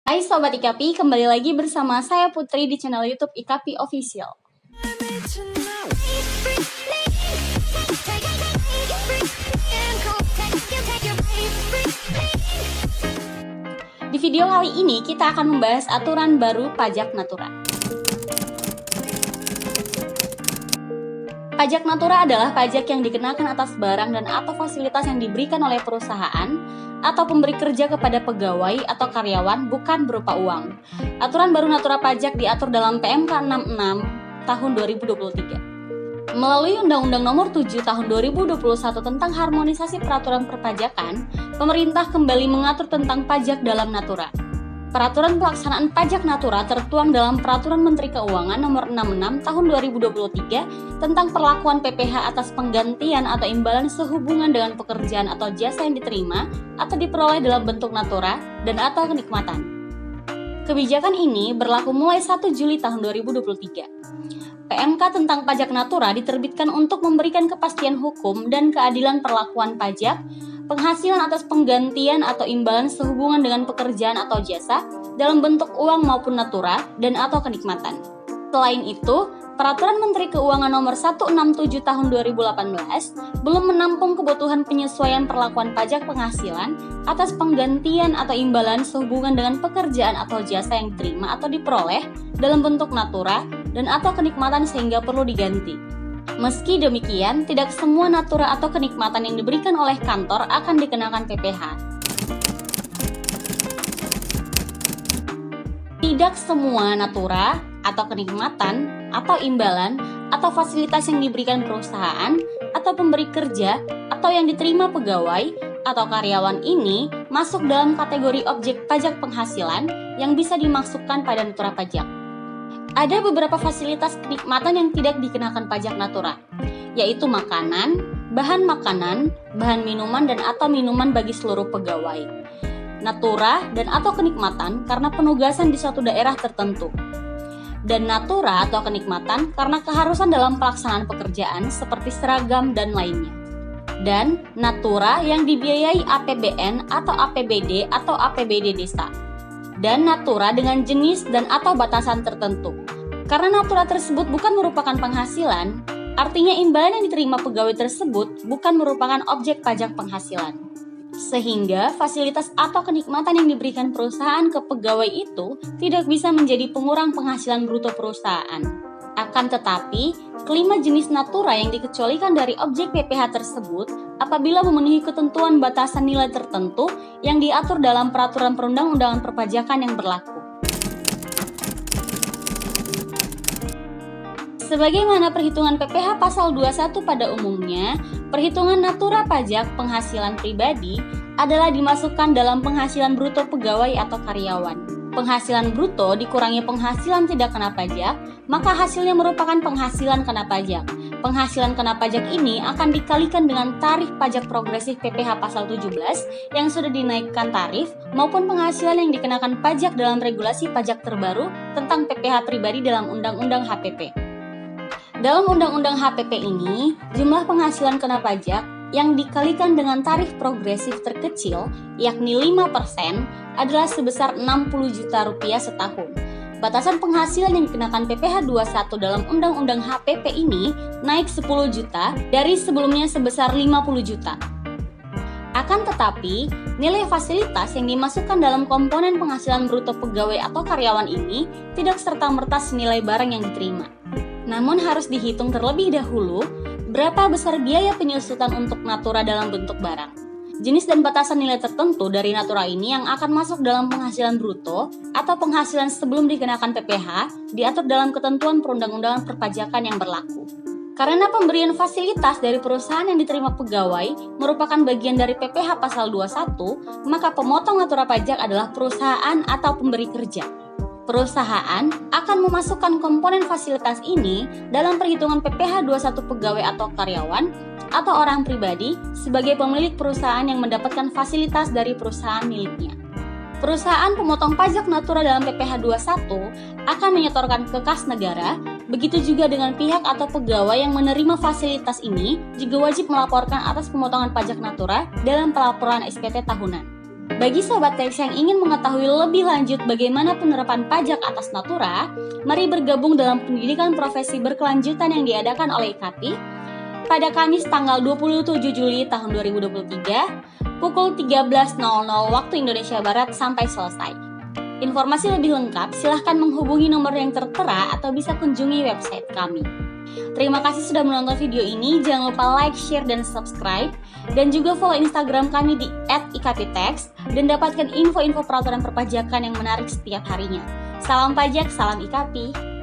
Hai Sobat IKAPI, kembali lagi bersama saya Putri di channel YouTube IKAPI Official. Di video kali ini kita akan membahas aturan baru pajak natura. Pajak natura adalah pajak yang dikenakan atas barang dan atau fasilitas yang diberikan oleh perusahaan atau pemberi kerja kepada pegawai atau karyawan bukan berupa uang. Aturan baru natura pajak diatur dalam PMK 66 tahun 2023. Melalui Undang-Undang Nomor 7 tahun 2021 tentang harmonisasi peraturan perpajakan, pemerintah kembali mengatur tentang pajak dalam natura. Peraturan pelaksanaan pajak natura tertuang dalam Peraturan Menteri Keuangan Nomor 66 Tahun 2023 tentang perlakuan PPh atas penggantian atau imbalan sehubungan dengan pekerjaan atau jasa yang diterima atau diperoleh dalam bentuk natura dan atau kenikmatan. Kebijakan ini berlaku mulai 1 Juli tahun 2023. PMK tentang pajak natura diterbitkan untuk memberikan kepastian hukum dan keadilan perlakuan pajak penghasilan atas penggantian atau imbalan sehubungan dengan pekerjaan atau jasa dalam bentuk uang maupun natura dan atau kenikmatan. Selain itu, Peraturan Menteri Keuangan Nomor 167 Tahun 2018 belum menampung kebutuhan penyesuaian perlakuan pajak penghasilan atas penggantian atau imbalan sehubungan dengan pekerjaan atau jasa yang diterima atau diperoleh dalam bentuk natura dan atau kenikmatan sehingga perlu diganti. Meski demikian, tidak semua natura atau kenikmatan yang diberikan oleh kantor akan dikenakan PPh. Tidak semua natura atau kenikmatan atau imbalan atau fasilitas yang diberikan perusahaan atau pemberi kerja atau yang diterima pegawai atau karyawan ini masuk dalam kategori objek pajak penghasilan yang bisa dimasukkan pada natura pajak. Ada beberapa fasilitas kenikmatan yang tidak dikenakan pajak natura, yaitu makanan, bahan minuman dan atau minuman bagi seluruh pegawai. Natura dan atau kenikmatan karena penugasan di suatu daerah tertentu. Dan natura atau kenikmatan karena keharusan dalam pelaksanaan pekerjaan seperti seragam dan lainnya. Dan natura yang dibiayai APBN atau APBD atau APBD desa. Dan natura dengan jenis dan atau batasan tertentu. Karena natura tersebut bukan merupakan penghasilan, artinya imbalan yang diterima pegawai tersebut bukan merupakan objek pajak penghasilan. Sehingga fasilitas atau kenikmatan yang diberikan perusahaan ke pegawai itu tidak bisa menjadi pengurang penghasilan bruto perusahaan. Akan tetapi, kelima jenis natura yang dikecualikan dari objek PPh tersebut apabila memenuhi ketentuan batasan nilai tertentu yang diatur dalam peraturan perundang-undangan perpajakan yang berlaku. Sebagaimana perhitungan PPh pasal 21 pada umumnya, perhitungan natura pajak penghasilan pribadi adalah dimasukkan dalam penghasilan bruto pegawai atau karyawan. Penghasilan bruto dikurangi penghasilan tidak kena pajak, maka hasilnya merupakan penghasilan kena pajak. Penghasilan kena pajak ini akan dikalikan dengan tarif pajak progresif PPh pasal 17 yang sudah dinaikkan tarif maupun penghasilan yang dikenakan pajak dalam regulasi pajak terbaru tentang PPh pribadi dalam Undang-Undang HPP. Dalam Undang-Undang HPP ini, jumlah penghasilan kena pajak yang dikalikan dengan tarif progresif terkecil, yakni 5%, adalah sebesar Rp60 juta setahun. Batasan penghasilan yang dikenakan PPh 21 dalam Undang-Undang HPP ini naik 10 juta dari sebelumnya sebesar 50 juta. Akan tetapi, nilai fasilitas yang dimasukkan dalam komponen penghasilan bruto pegawai atau karyawan ini tidak serta-merta senilai barang yang diterima. Namun harus dihitung terlebih dahulu berapa besar biaya penyusutan untuk natura dalam bentuk barang. Jenis dan batasan nilai tertentu dari natura ini yang akan masuk dalam penghasilan bruto atau penghasilan sebelum dikenakan PPh diatur dalam ketentuan perundang-undangan perpajakan yang berlaku. Karena pemberian fasilitas dari perusahaan yang diterima pegawai merupakan bagian dari PPh pasal 21, maka pemotong natura pajak adalah perusahaan atau pemberi kerja. Perusahaan akan memasukkan komponen fasilitas ini dalam perhitungan PPh 21 pegawai atau karyawan atau orang pribadi sebagai pemilik perusahaan yang mendapatkan fasilitas dari perusahaan miliknya. Perusahaan pemotong pajak natura dalam PPh 21 akan menyetorkan ke kas negara, begitu juga dengan pihak atau pegawai yang menerima fasilitas ini juga wajib melaporkan atas pemotongan pajak natura dalam pelaporan SPT tahunan. Bagi Sobat Tax yang ingin mengetahui lebih lanjut bagaimana penerapan pajak atas Natura, mari bergabung dalam pendidikan profesi berkelanjutan yang diadakan oleh IKAPI pada Kamis tanggal 27 Juli tahun 2023 pukul 13.00 waktu Indonesia Barat sampai selesai. Informasi lebih lengkap silahkan menghubungi nomor yang tertera atau bisa kunjungi website kami. Terima kasih sudah menonton video ini, jangan lupa like, share, dan subscribe, dan juga follow Instagram kami di @ikapitax dan dapatkan info-info peraturan perpajakan yang menarik setiap harinya. Salam pajak, salam IKAPI.